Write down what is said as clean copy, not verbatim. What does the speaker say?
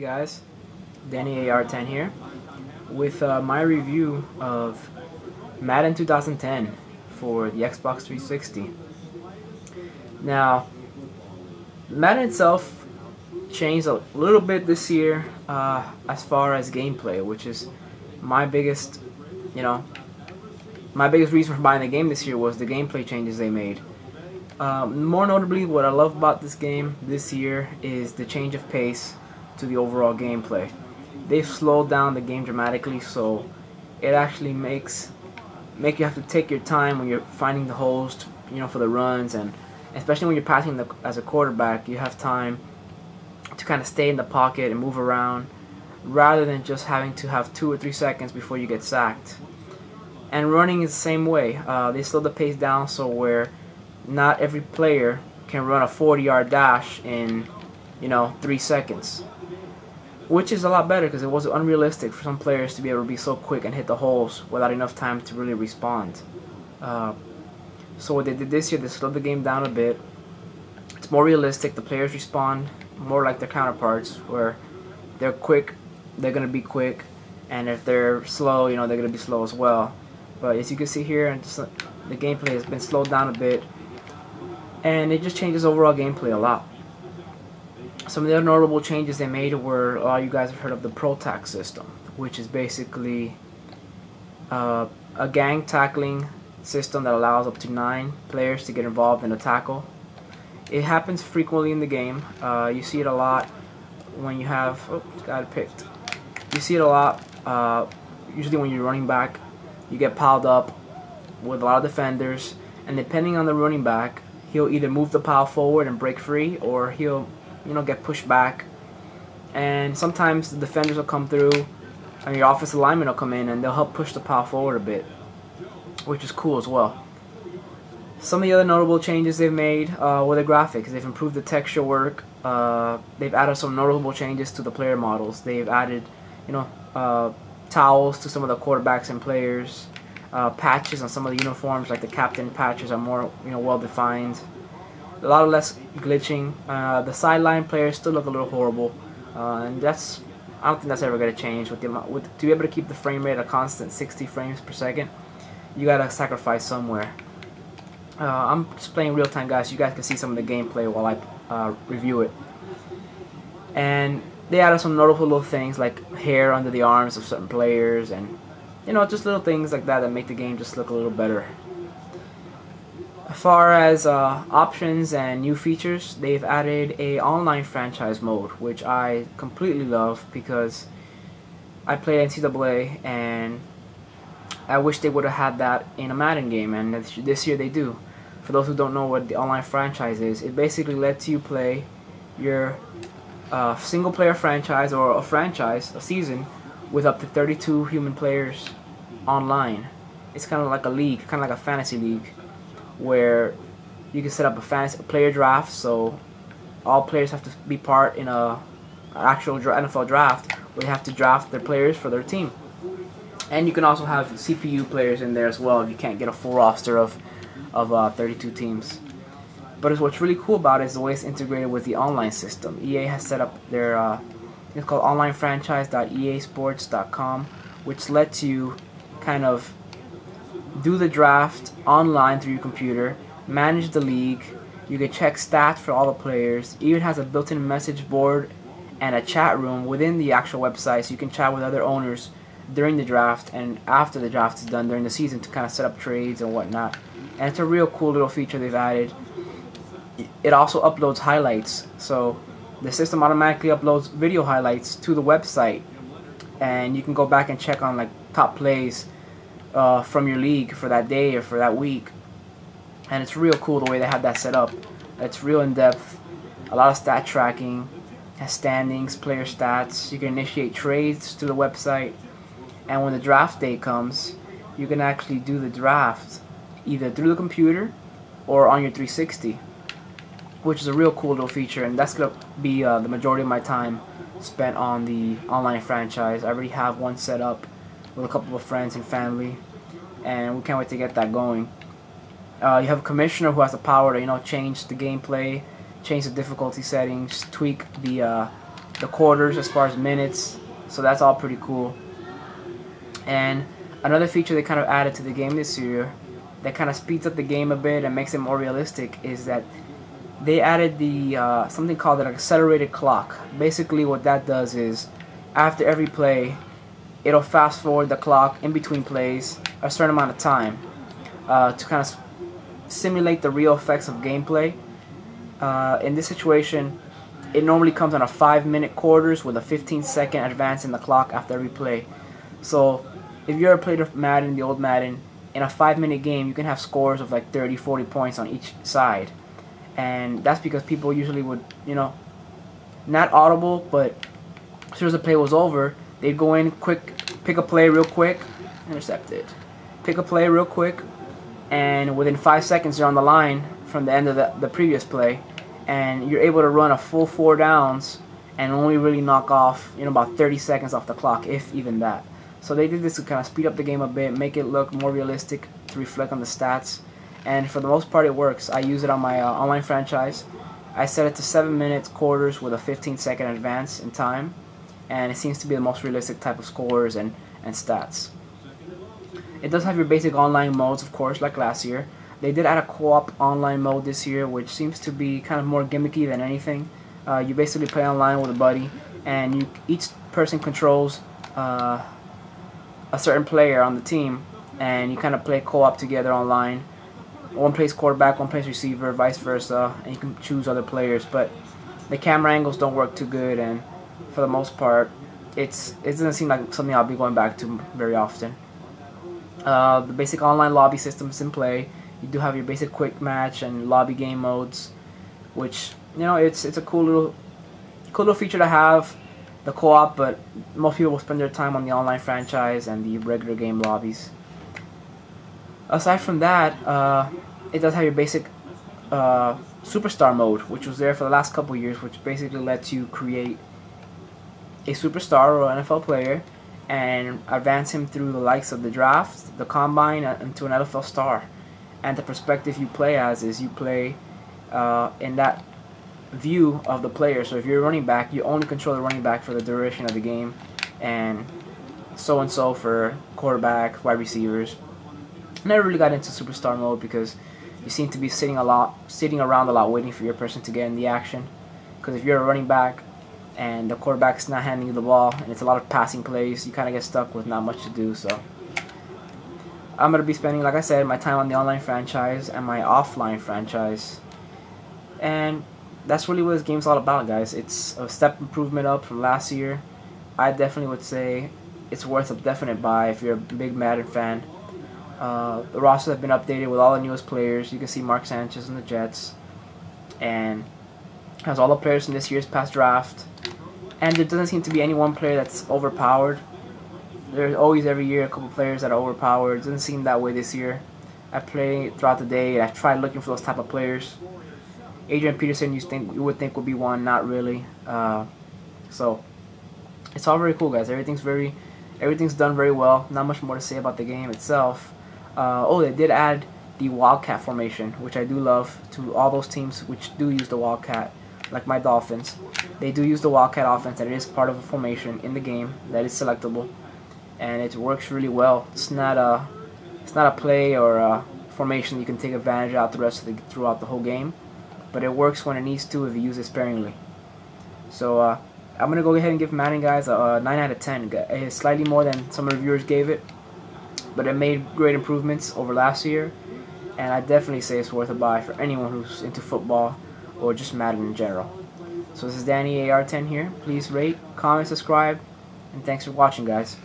guys, Danny AR10 here with my review of Madden 2010 for the Xbox 360. Now, Madden itself changed a little bit this year as far as gameplay, which is my biggest, my biggest reason for buying the game this year was the gameplay changes they made. More notably, what I love about this game this year is the change of pace to the overall gameplay. They've slowed down the game dramatically, so it actually make you have to take your time when you're finding the holes, for the runs, and especially when you're passing as a quarterback, you have time to kind of stay in the pocket and move around, rather than just having to have 2 or 3 seconds before you get sacked. And running is the same way. They slowed the pace down so where not every player can run a 40-yard dash in 3 seconds, which is a lot better because it was unrealistic for some players to be able to be so quick and hit the holes without enough time to really respond. So what they did this year, they slowed the game down a bit. It's more realistic. The players respond more like their counterparts, where they're quick, they're going to be quick, and if they're slow, they're going to be slow as well. But as you can see here, the gameplay has been slowed down a bit, and it just changes overall gameplay a lot. Some of the other notable changes they made were, a lot of you guys have heard of the Pro Tack system, which is basically a gang tackling system that allows up to 9 players to get involved in a tackle. It happens frequently in the game. You see it a lot when you have, got it picked. You see it a lot, usually when you're running back, you get piled up with a lot of defenders, and depending on the running back, he'll either move the pile forward and break free, or he'll get pushed back. And sometimes the defenders will come through, and your offensive linemen will come in, and they'll help push the pile forward a bit, which is cool as well. Some of the other notable changes they've made were the graphics. They've improved the texture work. They've added some notable changes to the player models. They've added, towels to some of the quarterbacks and players. Patches on some of the uniforms, like the captain patches, are more well defined. A lot less glitching. The sideline players still look a little horrible, and I don't think that's ever going to change. To be able to keep the frame rate at a constant 60 frames per second, you gotta sacrifice somewhere. I'm just playing real time, guys. So you guys can see some of the gameplay while I review it. And they added some notable little things like hair under the arms of certain players, and just little things like that make the game just look a little better. As far as options and new features, they've added a online franchise mode, which I completely love because I play NCAA, and I wish they would have had that in a Madden game, and this year they do. For those who don't know what the online franchise is, it basically lets you play your single player franchise, or a season, with up to 32 human players online. It's kind of like a league, kind of like a fantasy league, where you can set up a player draft, so all players have to be part in an actual NFL draft, where they have to draft their players for their team. And you can also have CPU players in there as well if you can't get a full roster of 32 teams. But what's really cool about it is the way it's integrated with the online system. EA has set up their it's called onlinefranchise.easports.com, which lets you kind of do the draft online through your computer, manage the league. You can check stats for all the players. It even has a built-in message board and a chat room within the actual website, so you can chat with other owners during the draft and after the draft is done during the season to kind of set up trades and whatnot. And it's a real cool little feature they've added. It also uploads highlights, so the system automatically uploads video highlights to the website, and you can go back and check on like top plays from your league for that day or for that week. And it's real cool the way they have that set up. It's real in depth, a lot of stat tracking, has standings, player stats. You can initiate trades to the website, and when the draft day comes, you can actually do the draft either through the computer or on your 360, which is a real cool little feature. And that's going to be the majority of my time spent on the online franchise. I already have one set up with a couple of friends and family, and we can't wait to get that going. You have a commissioner who has the power to change the gameplay, change the difficulty settings, tweak the the quarters as far as minutes, so that's all pretty cool. And another feature they kind of added to the game this year that kind of speeds up the game a bit and makes it more realistic is that they added the something called an accelerated clock. Basically what that does is after every play it'll fast forward the clock in between plays a certain amount of time to kind of simulate the real effects of gameplay. In this situation, it normally comes on a 5-minute quarters with a 15-second advance in the clock after every play. So if you ever played Madden, the old Madden, in a 5-minute game you can have scores of like 30-40 points on each side, and that's because people usually would, you know, not audible, but as soon as the play was over, they'd go in quick, pick a play real quick, intercept it, pick a play real quick, and within 5 seconds you're on the line from the end of the previous play, and you're able to run a full 4 downs and only really knock off, you know, about 30 seconds off the clock, if even that. So they did this to kind of speed up the game a bit, make it look more realistic to reflect on the stats, and for the most part it works. I use it on my online franchise. I set it to 7 minutes quarters with a 15-second advance in time, and it seems to be the most realistic type of scores and stats. It does have your basic online modes, of course, like last year. They did add a co-op online mode this year, which seems to be kind of more gimmicky than anything. You basically play online with a buddy, and each person controls a certain player on the team, and you kind of play co-op together online. One plays quarterback, one plays receiver, vice versa, and you can choose other players. But the camera angles don't work too good, and for the most part, it doesn't seem like something I'll be going back to very often. The basic online lobby system is in play. You do have your basic quick match and lobby game modes, which, you know, it's a cool little feature to have, the co-op, but most people will spend their time on the online franchise and the regular game lobbies. Aside from that, it does have your basic superstar mode, which was there for the last couple years, which basically lets you create a superstar or NFL player and advance him through the likes of the draft, the combine, into an NFL star. And the perspective you play as is you play in that view of the player. So if you're a running back, you only control the running back for the duration of the game, and so for quarterbacks, wide receivers. Never really got into superstar mode because you seem to be sitting around a lot waiting for your person to get in the action. Because if you're a running back and the quarterback's not handing you the ball and it's a lot of passing plays, you kind of get stuck with not much to do. So I'm going to be spending, like I said, my time on the online franchise and my offline franchise. And that's really what this game's all about, guys. It's a step improvement up from last year. I definitely would say it's worth a definite buy if you're a big Madden fan. The rosters have been updated with all the newest players. You can see Mark Sanchez in the Jets, and has all the players from this year's past draft. And there doesn't seem to be any one player that's overpowered. There's always every year a couple players that are overpowered. It doesn't seem that way this year. I play throughout the day and I tried looking for those type of players. Adrian Peterson, you would think would be one, not really. So it's all very cool, guys. Everything's done very well. Not much more to say about the game itself. Oh, they did add the Wildcat formation, which I do love, to all those teams which do use the Wildcat, like my Dolphins. They do use the Wildcat offense, and it is part of a formation in the game that is selectable, and it works really well. It's not a play or a formation you can take advantage of throughout the whole game, but it works when it needs to if you use it sparingly. So I'm gonna go ahead and give Madden, guys, a 9 out of 10. It's slightly more than some reviewers gave it, but it made great improvements over last year, and I definitely say it's worth a buy for anyone who's into football or just Madden in general. So this is Danny AR10 here. Please rate, comment, subscribe, and thanks for watching, guys.